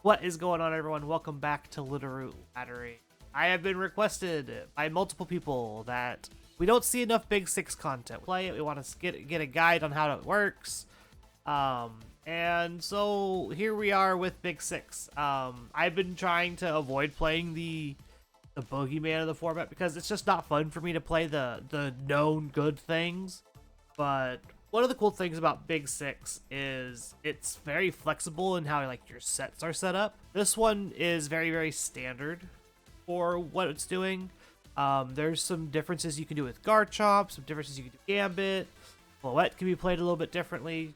What is going on, everyone? Welcome back to Littleroot Laddery. I have been requested by multiple people that we don't see enough Big Six content. Play it. We want to get a guide on how it works. And so here we are with Big Six. I've been trying to avoid playing the boogeyman of the format because it's just not fun for me to play the known good things. But one of the cool things about Big Six is it's very flexible in how like your sets are set up. This one is very, very standard for what it's doing. There's some differences you can do with Garchomp, some differences you can do with Gambit. Floette can be played a little bit differently.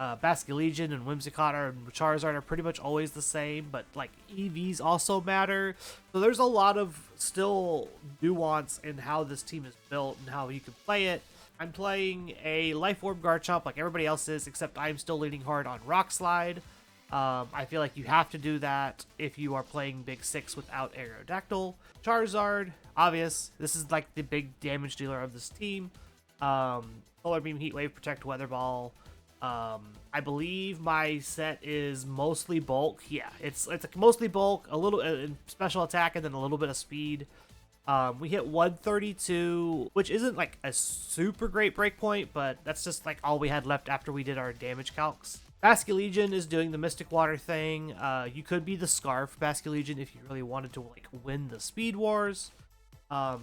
Basculegion and Whimsicott and Charizard are pretty much always the same, but like EVs also matter. So there's a lot of still nuance in how this team is built and how you can play it. I'm playing a Life Orb Garchomp like everybody else is, except I'm still leaning hard on Rock Slide. I feel like you have to do that if you are playing Big Six without Aerodactyl. Charizard, obvious. This is like the big damage dealer of this team. Solar Beam, Heat Wave, Protect, Weather Ball. I believe my set is mostly bulk. Yeah, it's mostly bulk, a little special attack, and then a little bit of speed. We hit 132, which isn't like a super great breakpoint, but that's just like all we had left after we did our damage calcs. Basculegion is doing the Mystic Water thing. You could be the Scarf Basculegion if you really wanted to like win the Speed Wars.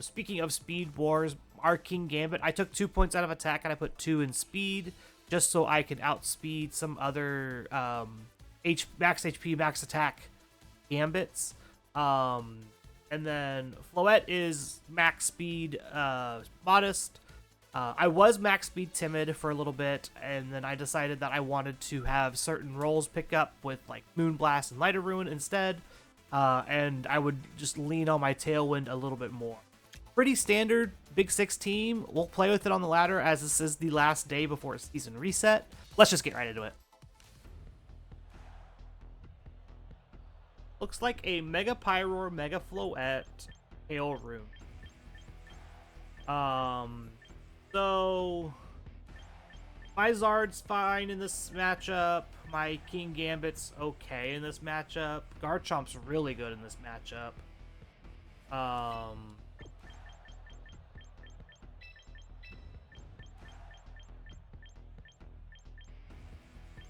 Speaking of Speed Wars, our King Gambit, I took 2 points out of attack and I put 2 in speed just so I could outspeed some other max HP, max attack Gambits. And then Floette is max speed modest. I was max speed timid for a little bit, and then I decided that I wanted to have certain roles pick up with like Moonblast and Lighter Ruin instead, and I would just lean on my Tailwind a little bit more. Pretty standard Big Six team. We'll play with it on the ladder as this is the last day before season reset. Let's just get right into it. Looks like a Mega Pyroar, Mega Floette, Hail Rune. So my Zard's fine in this matchup. My King Gambit's okay in this matchup. Garchomp's really good in this matchup.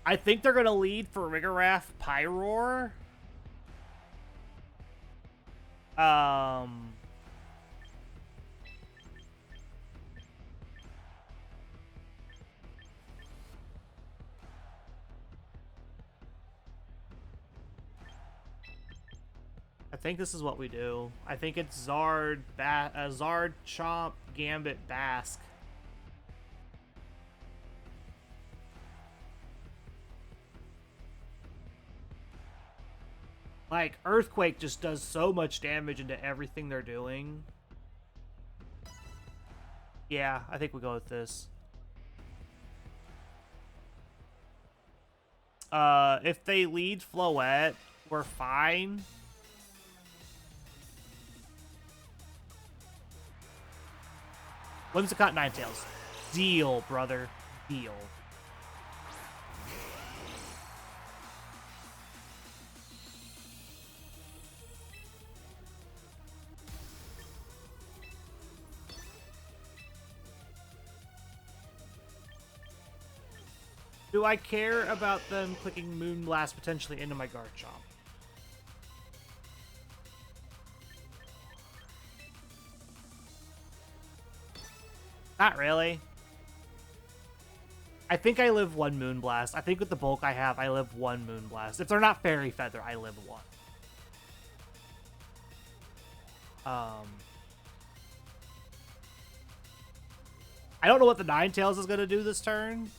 I think they're gonna lead for Rigarath Pyroar. I think this is what we do. I think it's Zard, Chomp, Gambit, Basque. Like, Earthquake just does so much damage into everything they're doing. Yeah, I think we go with this. If they lead Floette, we're fine. Whimsicott, Ninetales. Deal, brother. Deal. Do I care about them clicking Moonblast potentially into my Garchomp? Not really. I think I live 1 Moonblast. I think with the bulk I have, I live 1 Moonblast. If they're not Fairy Feather, I live 1. I don't know what the Ninetales is going to do this turn.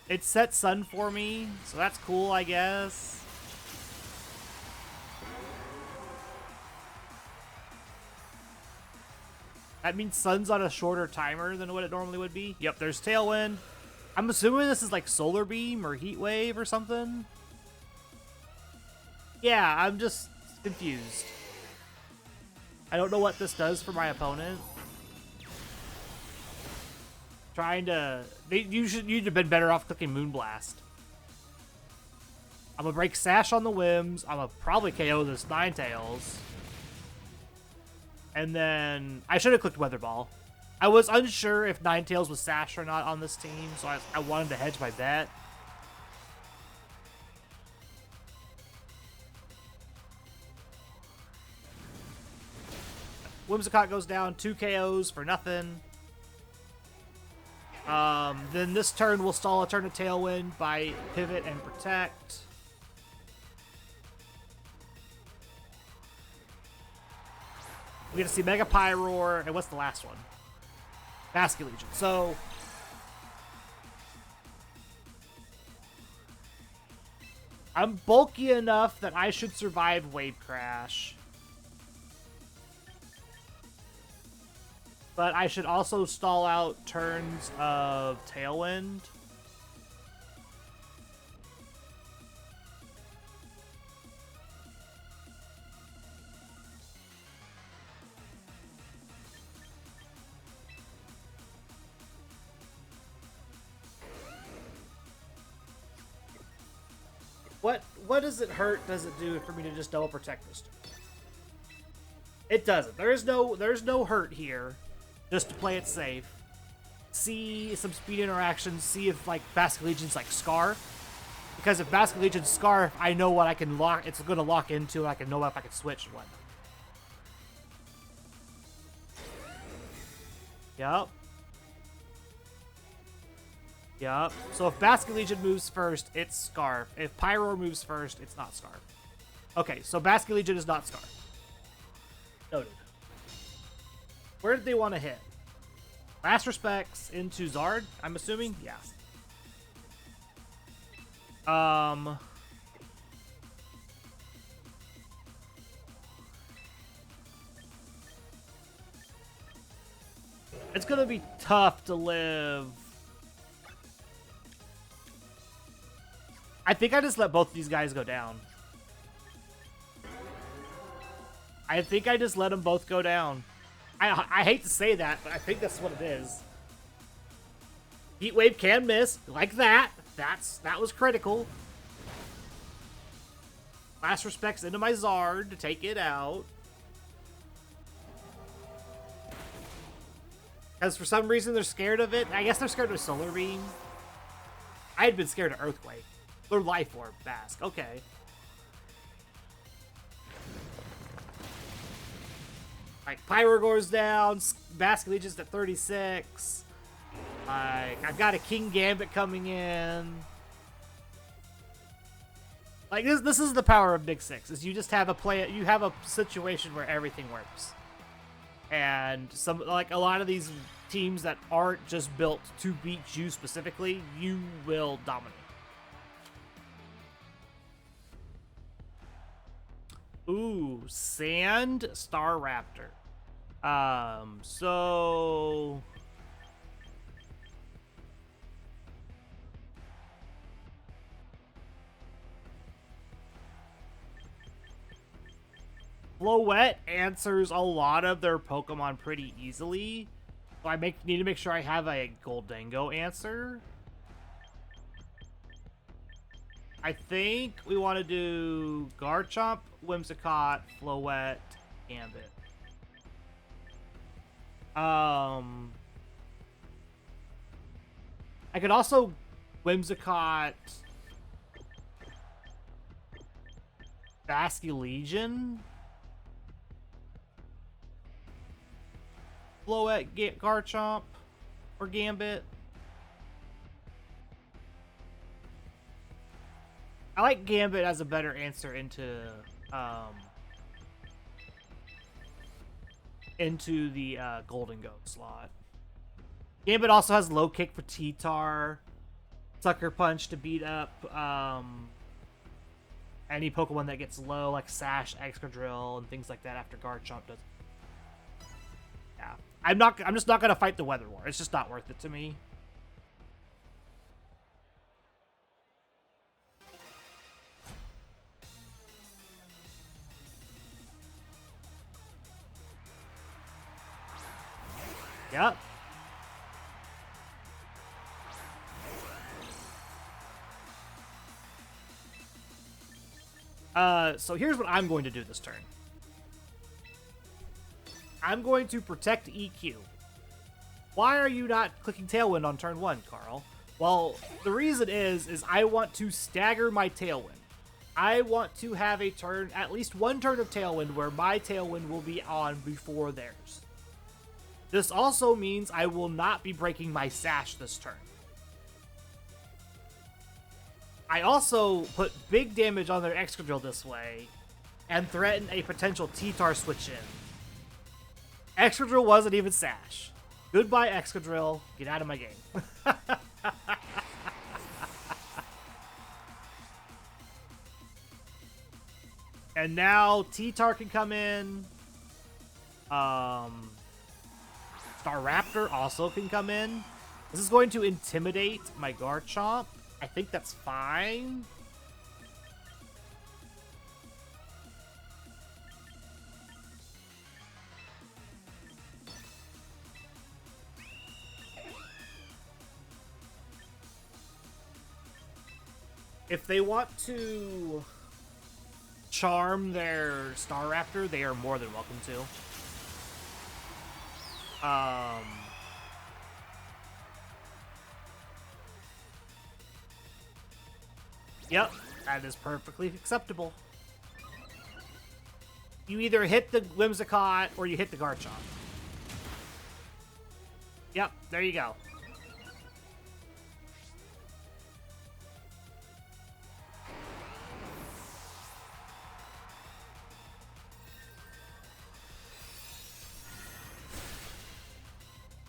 It set Sun for me, so that's cool, I guess. That means Sun's on a shorter timer than what it normally would be. Yep, there's Tailwind. I'm assuming this is like Solar Beam or Heat Wave or something. Yeah, I'm just confused. I don't know what this does for my opponent. You'd have been better off clicking Moonblast. I'm gonna break Sash on the Whims. I'm gonna probably KO this Ninetales. And then I should have clicked Weather Ball. I was unsure if Ninetales was Sash or not on this team, so I wanted to hedge my bet. Whimsicott goes down, 2 KOs for nothing. Then this turn we'll stall a turn of Tailwind by Pivot and Protect. We get to see Mega Pyroar, and what's the last one? Basket Legion. So I'm bulky enough that I should survive Wave Crash. But I should also stall out turns of Tailwind. What does it hurt? Does it do for me to just double protect this turn? It doesn't. There's no hurt here. Just to play it safe. See some speed interactions. See if like Basket Legion's like Scarf. Because if Basket Legion's Scarf, I know what I can lock. It's going to lock into. And I can know if I can switch and whatnot. Yup. Yup. So if Basket Legion moves first, it's Scarf. If Pyro moves first, it's not Scarf. Okay, so Basket Legion is not Scarf. Noted. Where did they want to hit? Last Respects into Zard, I'm assuming? Yeah. It's gonna be tough to live. I think I just let both these guys go down. I think I just let them both go down. I hate to say that, but I think that's what it is. Heat Wave can miss, like that. That was critical. Last Respects into my Zard to take it out. Because for some reason they're scared of it. I guess they're scared of Solar Beam. I had been scared of Earthquake. Or Life Orb, Bask. Okay. Like, Pyro goes down, Basket Legion's at 36. Like, I've got a King Gambit coming in. Like, this is the power of Big Six, is you just have you have a situation where everything works. And like a lot of these teams that aren't just built to beat you specifically, you will dominate. Ooh, Sand Star Raptor. So Floette answers a lot of their Pokemon pretty easily. So I need to make sure I have a Goldango answer. I think we want to do Garchomp, Whimsicott, Floette, Gambit. I could also Whimsicott, Basket Legion, Floette, Garchomp, or Gambit. I like Gambit as a better answer into the Golden Goat slot. Gambit also has low kick for T-Tar, Sucker Punch to beat up any Pokemon that gets low, like Sash, Excadrill, and things like that after Garchomp does. Yeah, I'm just not gonna fight the Weather War. It's just not worth it to me. Yep. So here's what I'm going to do this turn. I'm going to protect EQ. Why are you not clicking Tailwind on turn 1, Carl? Well, the reason is I want to stagger my Tailwind. I want to have a turn, at least one turn of Tailwind where my Tailwind will be on before theirs. This also means I will not be breaking my Sash this turn. I also put big damage on their Excadrill this way and threaten a potential T-Tar switch in. Excadrill wasn't even Sash. Goodbye, Excadrill. Get out of my game. And now T-Tar can come in. Staraptor also can come in. This is going to intimidate my Garchomp. I think that's fine. If they want to charm their Staraptor, they are more than welcome to. Yep, that is perfectly acceptable. You either hit the Whimsicott or you hit the Garchomp. Yep, there you go.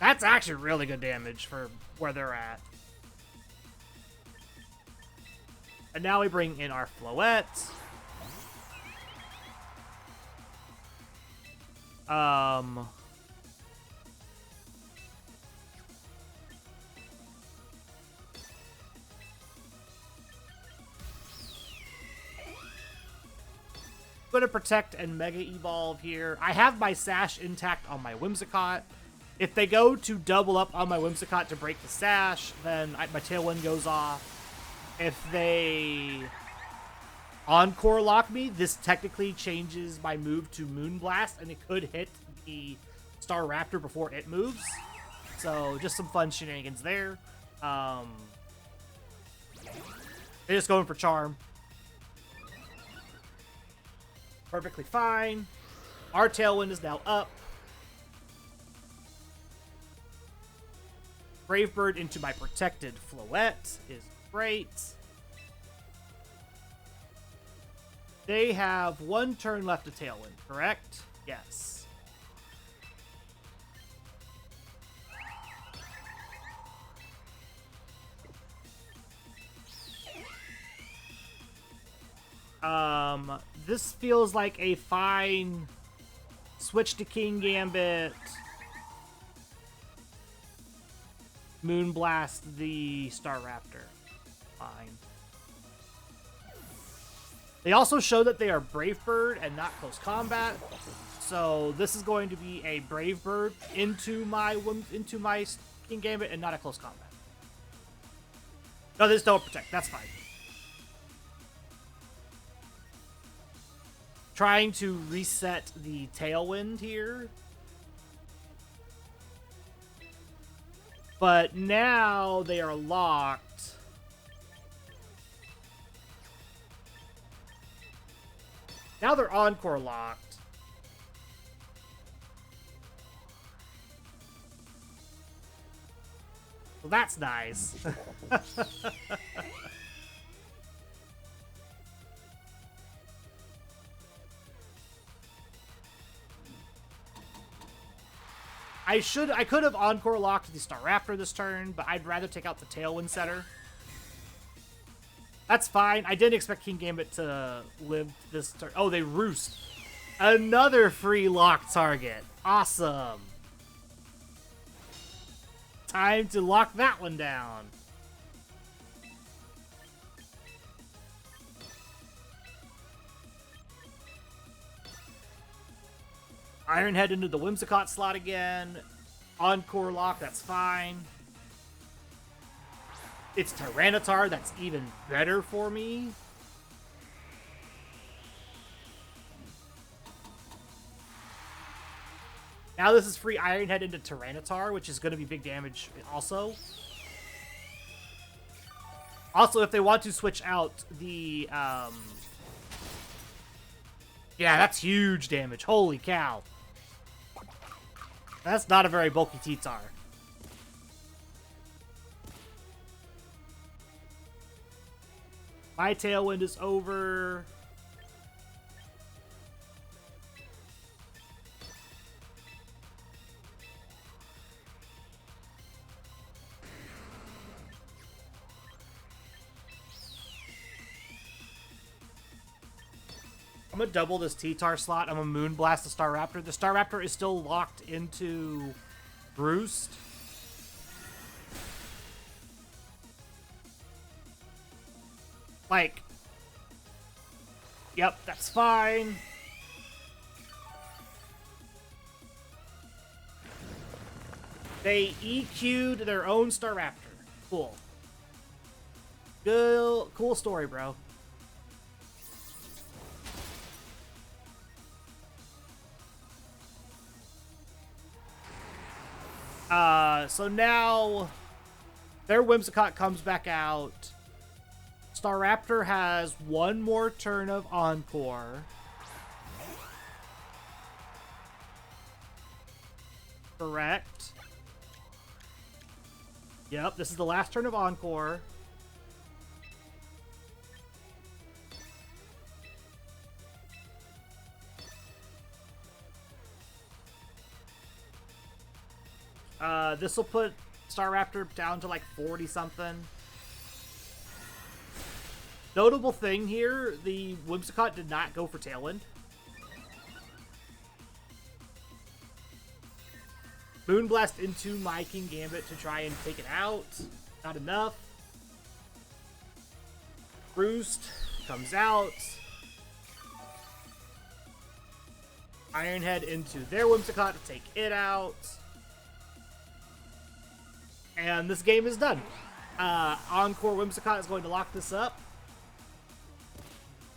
That's actually really good damage for where they're at. And now we bring in our Floette. I'm gonna protect and Mega Evolve here. I have my Sash intact on my Whimsicott. If they go to double up on my Whimsicott to break the Sash, then my Tailwind goes off. If they Encore Lock me, this technically changes my move to Moonblast, and it could hit the Staraptor before it moves. So just some fun shenanigans there. They're just going for Charm. Perfectly fine. Our Tailwind is now up. Brave Bird into my protected Floette is great. They have one turn left of Tailwind, correct? Yes. This feels like a fine switch to King Gambit. Moonblast the Staraptor. Fine. They also show that they are Brave Bird and not close combat. So this is going to be a Brave Bird into my King Gambit and not a close combat. No, this don't protect. That's fine. Trying to reset the Tailwind here. But now they are locked. Now they're Encore locked. Well, that's nice. I could have Encore locked the Staraptor this turn, but I'd rather take out the Tailwind setter. That's fine. I didn't expect King Gambit to live this turn. Oh, they Roost. Another free lock target. Awesome. Time to lock that one down. Ironhead into the Whimsicott slot again. Encore lock, that's fine. It's Tyranitar, that's even better for me. Now this is free Iron Head into Tyranitar, which is going to be big damage also. Also, if they want to switch out the... Yeah, that's huge damage. Holy cow. That's not a very bulky T-Tar. My Tailwind is over. I'm gonna double this T-Tar slot. I'm gonna Moonblast the Staraptor. The Staraptor is still locked into Roost. Like, yep, that's fine. They EQ'd their own Staraptor. Cool. Good, cool story, bro. So now their Whimsicott comes back out. Staraptor has one more turn of Encore. Correct. Yep, this is the last turn of Encore. This will put Staraptor down to like 40-something. Notable thing here, the Whimsicott did not go for Tailwind. Moonblast into my King Gambit to try and take it out. Not enough. Roost comes out. Iron Head into their Whimsicott to take it out. And this game is done. Encore Whimsicott is going to lock this up.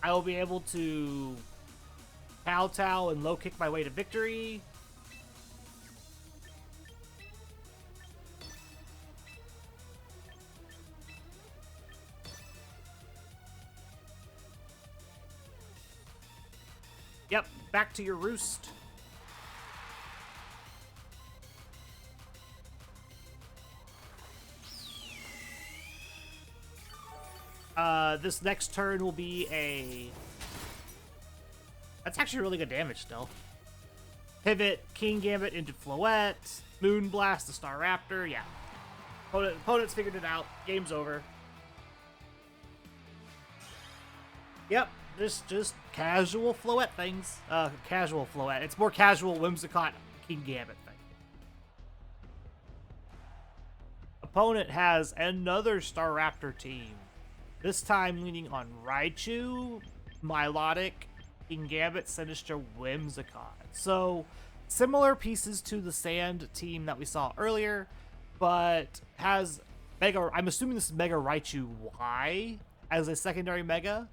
I will be able to kowtow and low kick my way to victory. Yep, back to your roost. This next turn will be a... That's actually really good damage still. Pivot, King Gambit into Floette, Moonblast the Staraptor, yeah. Opponent's figured it out. Game's over. Yep, just casual Floette things. Casual Floette. It's more casual Whimsicott King Gambit thing. Opponent has another Staraptor team. This time leaning on Raichu, Milotic, King Gambit, Sinister, Whimsicott. So, similar pieces to the Sand team that we saw earlier, but has Mega... I'm assuming this is Mega Raichu Y as a secondary Mega.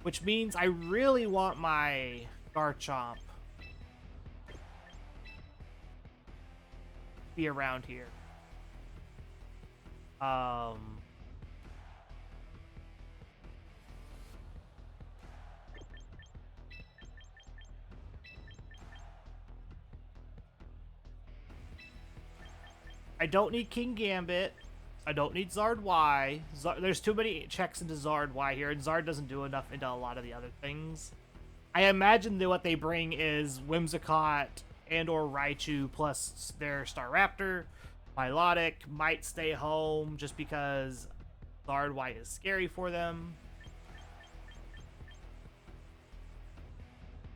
Which means I really want my Garchomp to be around here. I don't need King Gambit. I don't need Zard Y. There's too many checks into Zard Y here, and Zard doesn't do enough into a lot of the other things. I imagine that what they bring is Whimsicott and or Raichu plus their Staraptor. Milotic might stay home just because Zard Y is scary for them.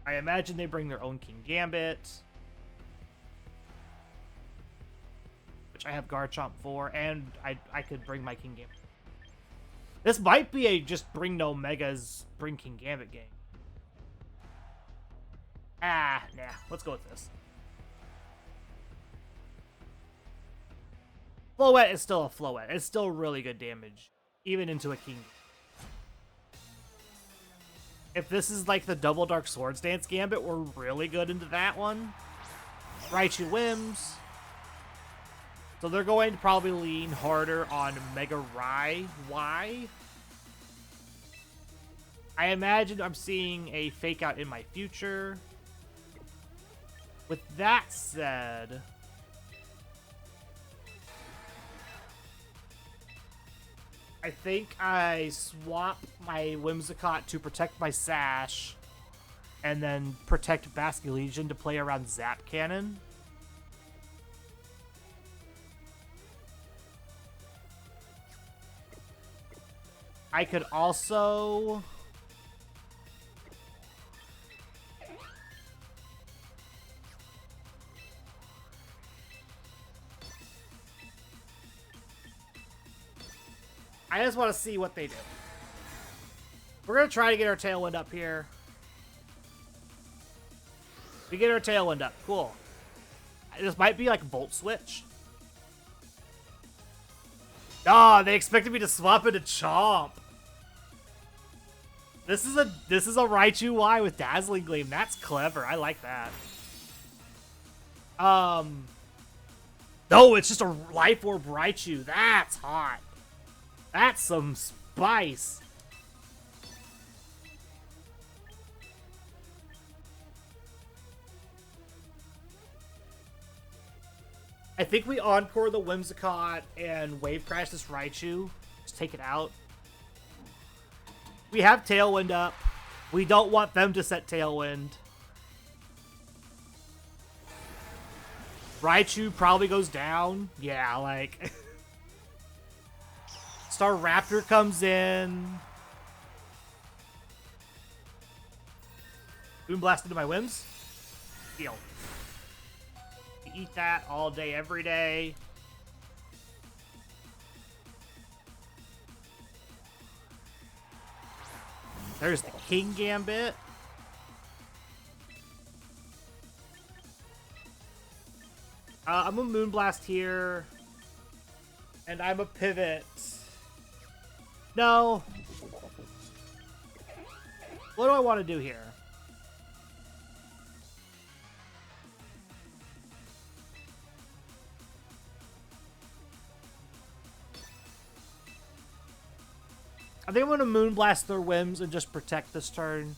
I imagine they bring their own King Gambit, which I have Garchomp for, and I could bring my King Gambit. This might be a just bring no Megas, bring King Gambit game. Nah, let's go with this. Floette is still a Floette. It's still really good damage, even into a King. If this is like the double Dark Swords Dance Gambit, we're really good into that one. Raichu Whims. So they're going to probably lean harder on Mega Rai Y. I imagine I'm seeing a fake out in my future. With that said, I think I swap my Whimsicott to protect my Sash, and then protect Basculegion to play around Zap Cannon. I could also... I just want to see what they do. We're going to try to get our Tailwind up here. We get our Tailwind up. Cool. This might be like Volt Switch. Oh, they expected me to swap into Chomp. This is a Raichu Y with Dazzling Gleam. That's clever. I like that. No, it's just a Life Orb Raichu. That's hot. That's some spice. I think we Encore the Whimsicott and Wave Crash this Raichu. Just take it out. We have Tailwind up. We don't want them to set Tailwind. Raichu probably goes down. Yeah, like... Star Raptor comes in. Boomblast into my Whims. Deal. Eat that all day, every day. There's the King Gambit. I'm a Moonblast here. And I'm a Pivot. No. What do I want to do here? I think I'm going to Moonblast their Whims and just protect this turn.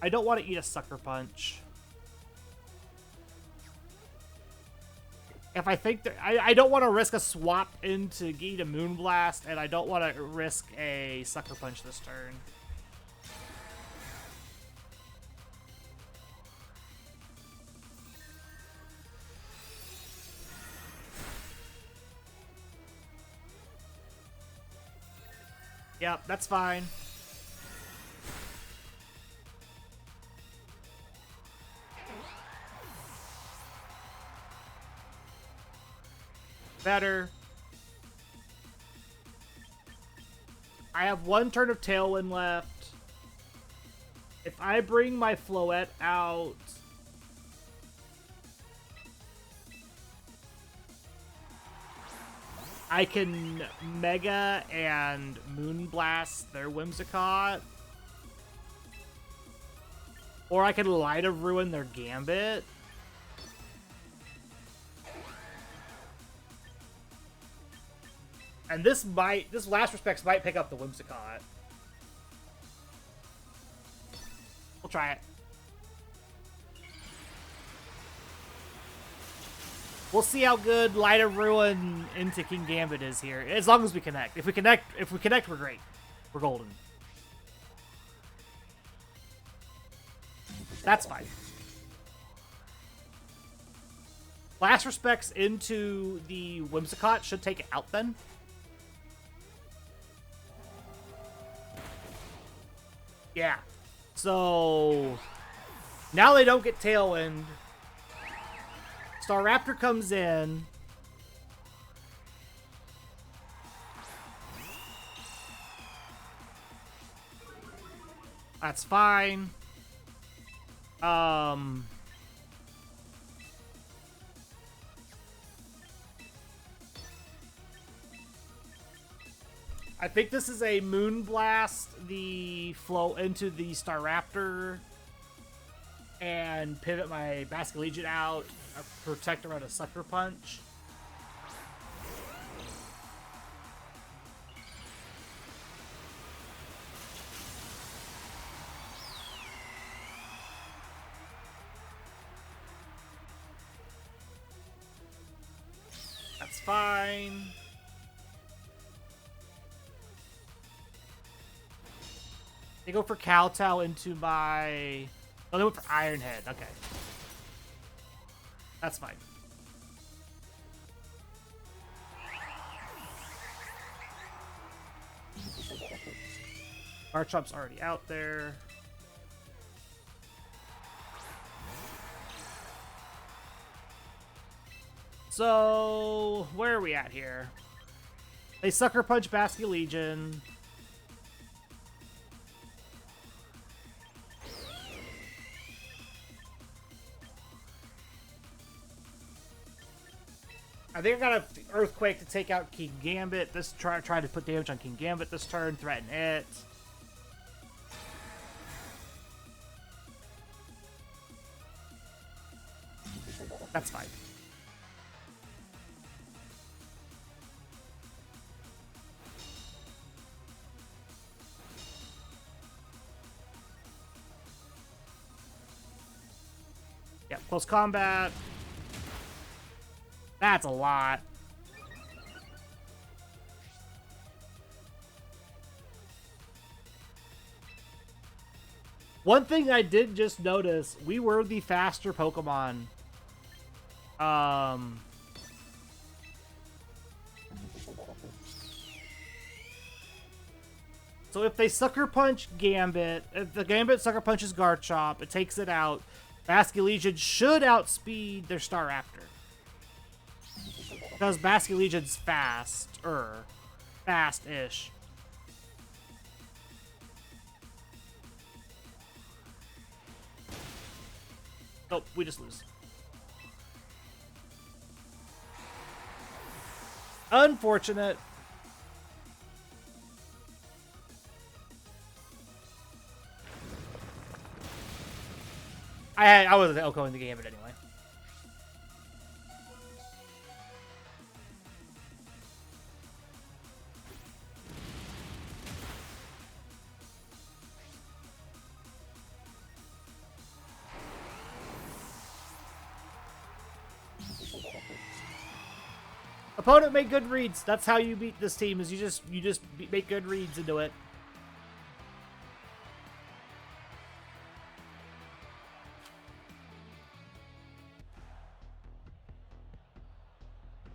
I don't want to eat a Sucker Punch. If I think that I don't want to risk a swap into Geeta Moonblast, and I don't want to risk a Sucker Punch this turn. Yep, that's fine. Better. I have one turn of Tailwind left. If I bring my Floette out... I can Mega and Moonblast their Whimsicott. Or I can Light of Ruin their Gambit. And this Last Respects might pick up the Whimsicott. We'll try it. We'll see how good Light of Ruin into King Gambit is here. As long as we connect. If we connect, we're great. We're golden. That's fine. Last Respects into the Whimsicott should take it out then. Yeah. So now they don't get Tailwind. Staraptor comes in. That's fine. I think this is a Moonblast, the flow into the Staraptor, and pivot my Basculegion out, protect around a Sucker Punch. That's fine. They go for Kowtow into my... Oh, they went for Iron Head. Okay. That's fine. Garchomp's already out there. So, where are we at here? They Sucker Punch Basculegion. I think I got an Earthquake to take out King Gambit. This try to put damage on King Gambit this turn, threaten it. That's fine. Yeah, close combat. That's a lot. One thing I did just notice, we were the faster Pokemon. So if they Sucker Punch Gambit, if the Gambit Sucker Punches Garchomp, it takes it out. Basculegion should outspeed their Staraptor. Because Basculegion's fast-ish. Oh, we just lose. Unfortunate. I was Elko-ing the Gambit anyway. Opponent make good reads. That's how you beat this team. Is you just make good reads into it.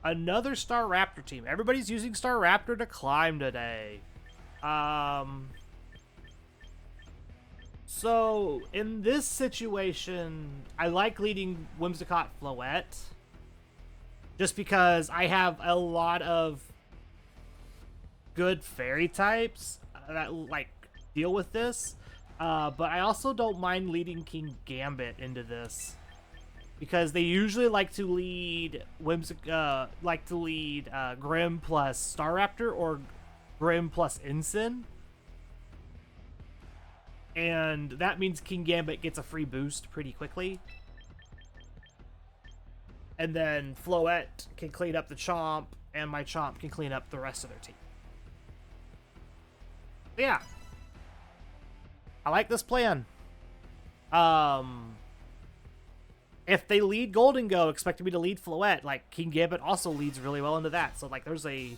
Another Staraptor team. Everybody's using Staraptor to climb today. So in this situation, I like leading Whimsicott Floette. Just because I have a lot of good fairy types that like deal with this, but I also don't mind leading King Gambit into this because they usually like to lead Grim plus Staraptor or Grim plus Ensign, and that means King Gambit gets a free boost pretty quickly. And then Floette can clean up the Chomp, and my Chomp can clean up the rest of their team. But yeah. I like this plan. If they lead Golden Go, expecting me to lead Floette, like King Gambit also leads really well into that. So like there's a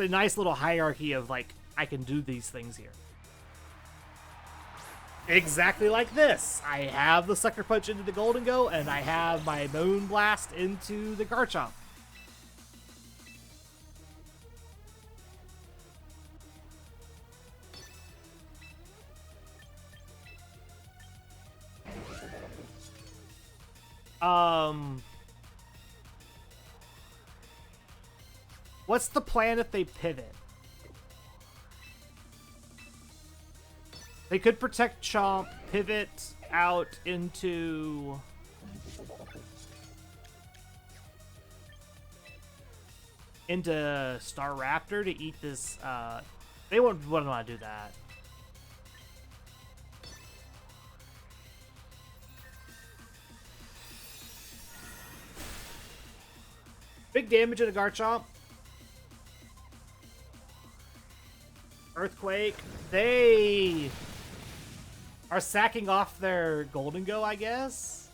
nice little hierarchy of like I can do these things here. Exactly like this. I have the Sucker Punch into the Golden Go, and I have my Moonblast into the Garchomp. What's the plan if they pivot? They could protect Chomp, pivot out into... into Staraptor to eat this. They wouldn't want to do that. Big damage in a Garchomp. Earthquake. They are sacking off their Golden Go, I guess.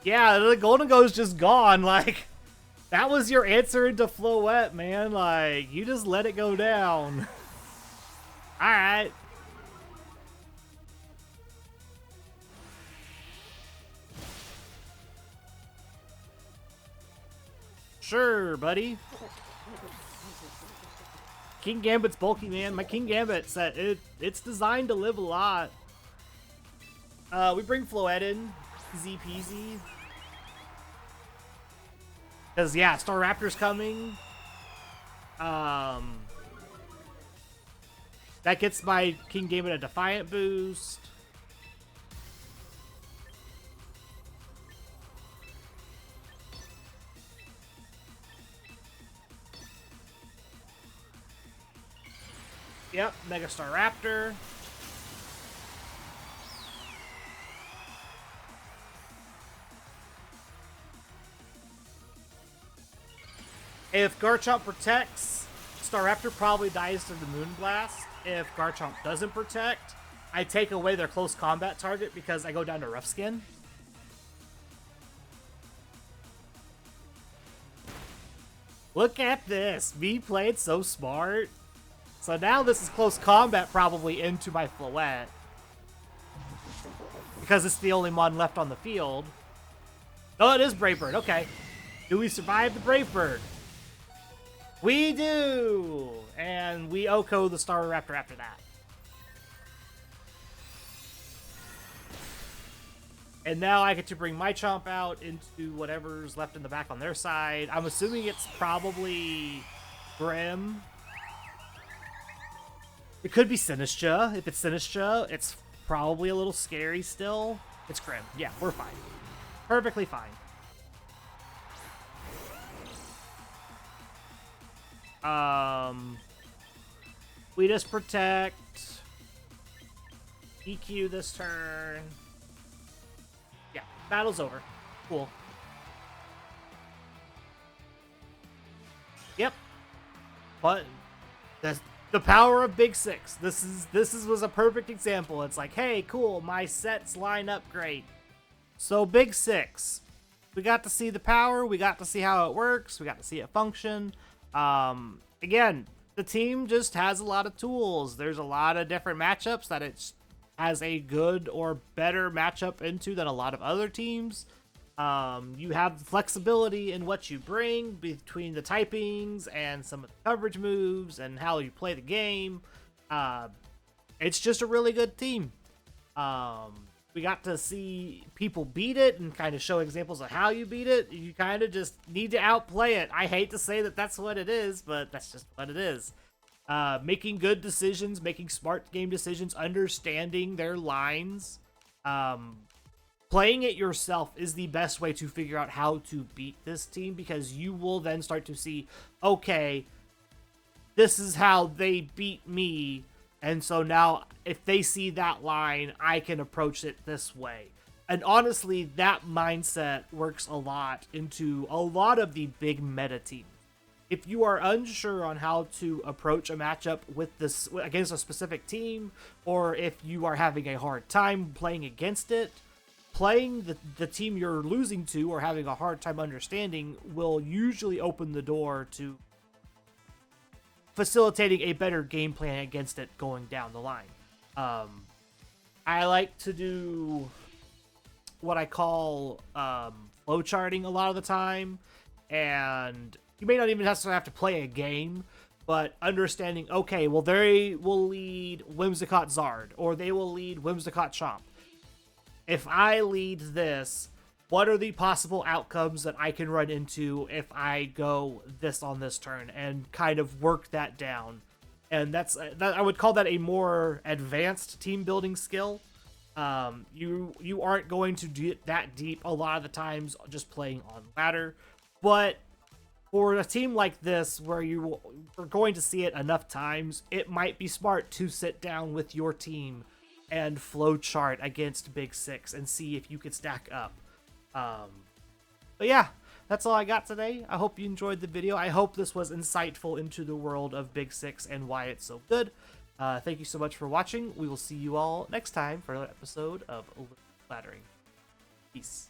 Yeah, the Golden Go is just gone. Like, that was your answer into Floette, man. Like, you just let it go down. Alright. Sure, buddy. King Gambit's bulky, man. My King Gambit set, it's designed to live a lot. We bring Floette in. Easy peasy. Because, yeah, Staraptor's coming. That gets my King Gambit a Defiant boost. Yep, Mega Staraptor. If Garchomp protects, Staraptor probably dies to the Moonblast. If Garchomp doesn't protect, I take away their close combat target because I go down to Rough Skin. Look at this. Me played so smart. So now this is close combat probably into my Floette. Because it's the only mon left on the field. Oh, it is Brave Bird. Okay. Do we survive the Brave Bird? We do! And we OHKO the Staraptor after that. And now I get to bring my Chomp out into whatever's left in the back on their side. I'm assuming it's probably Grim. It could be Sinistcha. If it's Sinistcha, it's probably a little scary still. It's Grim. Yeah, we're fine. Perfectly fine. We just protect. EQ this turn. Yeah, battle's over. Cool. Yep. But that's the power of Big Six. This was a perfect example. It's like, hey, cool, my sets line up great. So Big Six. We got to see the power, we got to see how it works, we got to see it function. Again, the team just has a lot of tools. There's a lot of different matchups that it has a good or better matchup into than a lot of other teams. You have flexibility in what you bring between the typings and some of the coverage moves and how you play the game. It's just a really good team. We got to see people beat it and kind of show examples of how you beat it. You kind of just need to outplay it. I hate to say that that's what it is, but that's just what it is. Making good decisions, making smart game decisions, understanding their lines. Playing it yourself is the best way to figure out how to beat this team, because you will then start to see, okay, this is how they beat me. And so now, if they see that line, I can approach it this way. And honestly, that mindset works a lot into a lot of the big meta teams. If you are unsure on how to approach a matchup with this against a specific team, or if you are having a hard time playing against it, playing the team you're losing to or having a hard time understanding will usually open the door to facilitating a better game plan against it going down the line. I like to do what I call flow charting a lot of the time, and you may not even necessarily have to play a game, but understanding, okay, well, they will lead Whimsicott Zard, or they will lead Whimsicott Chomp. If I lead this, what are the possible outcomes that I can run into if I go this on this turn, and kind of work that down and I would call that a more advanced team building skill. You aren't going to get that deep a lot of the times just playing on ladder, but for a team like this where you are going to see it enough times, it might be smart to sit down with your team and flowchart against Big Six and see if you could stack up. But yeah, that's all I got today. I hope you enjoyed the video. I hope this was insightful into the world of Big Six and why it's so good. Thank you so much for watching. We will see you all next time for another episode of Laddering. Peace.